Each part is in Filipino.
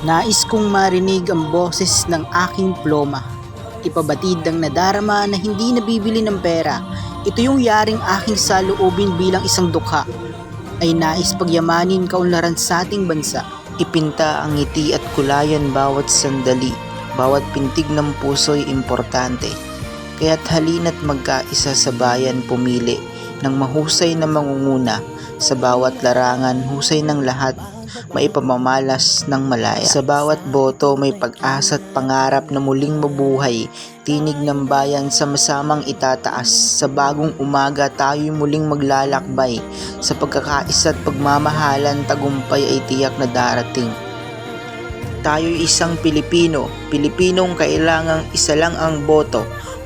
Nais kong marinig ang boses ng aking ploma. Ipabatid ang nadarama na hindi nabibili ng pera. Ito yung yaring aking saloobin bilang isang dukha. Ay nais pagyamanin kaunlaran sa ating bansa. Ipinta ang ngiti at kulayan bawat sandali. Bawat pintig ng puso'y importante. Kaya't halina't magkaisa sa bayan pumili ng mahusay na mangunguna. Sa bawat larangan, husay ng lahat, maipamamalas ng malaya. Sa bawat boto may pag-asa at pangarap na muling mabuhay. Tinig ng bayan sama-samang itataas. Sa bagong umaga tayo'y muling maglalakbay. Sa pagkakaisa at pagmamahalan, tagumpay ay tiyak na darating. Tayo'y isang Pilipino, Pilipinong kailangang isa lang ang boto.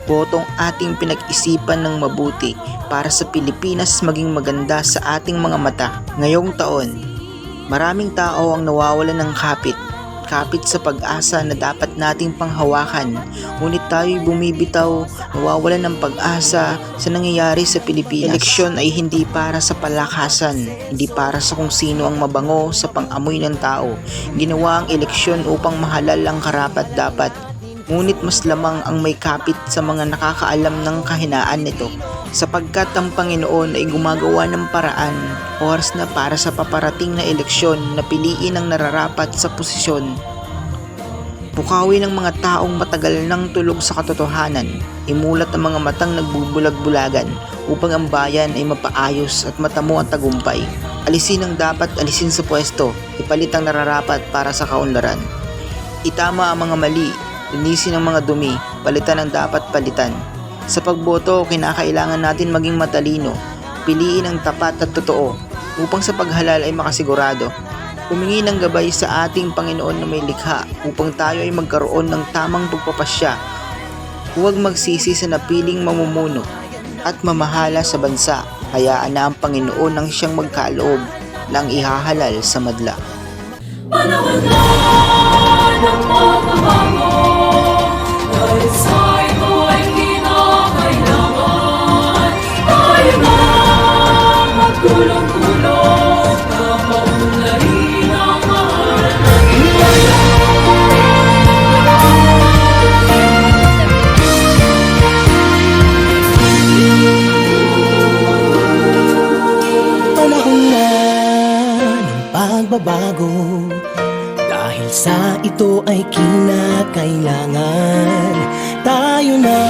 Botong ating pinag-isipan ng mabuti para sa Pilipinas maging maganda sa ating mga mata. Ngayong taon, maraming tao ang nawawalan ng kapit sa pag-asa na dapat nating panghawakan. Ngunit tayo'y bumibitaw, nawawalan ng pag-asa sa nangyayari sa Pilipinas. Eleksyon ay hindi para sa palakasan, hindi para sa kung sino ang mabango sa pang-amoy ng tao. Ginawa ang eleksyon upang mahalal ang karapat-dapat. Ngunit mas lamang ang may kapit sa mga nakakaalam ng kahinaan nito, sapagkat ang Panginoon ay gumagawa ng paraan. Oras na para sa paparating na eleksyon na piliin ang nararapat sa posisyon. Pukawin ng mga taong matagal nang tulog sa katotohanan. Imulat ang mga matang nagbubulag-bulagan upang ang bayan ay mapaayos at matamo ang tagumpay. Alisin ang dapat alisin sa pwesto, ipalit ang nararapat para sa kaunlaran. Itama ang mga mali, linisin ang mga dumi, palitan ang dapat palitan. Sa pagboto, kinakailangan natin maging matalino, piliin ang tapat at totoo, upang sa paghalal ay makasigurado. Humingi ng gabay sa ating Panginoon na may likha, upang tayo ay magkaroon ng tamang pagpapasya. Huwag magsisi sa napiling mamumuno at mamahala sa bansa. Hayaan na ang Panginoon ang siyang magkaloob ng ihahalal sa madla. Panahon na ng pagbabago, dahil sa ito ay kinakailangan. Tayo na magtulong-tulong na maunlarin ang mahal natin. Panahon na ng pagbabago, dahil sa ito ay kinakailangan. Tayo na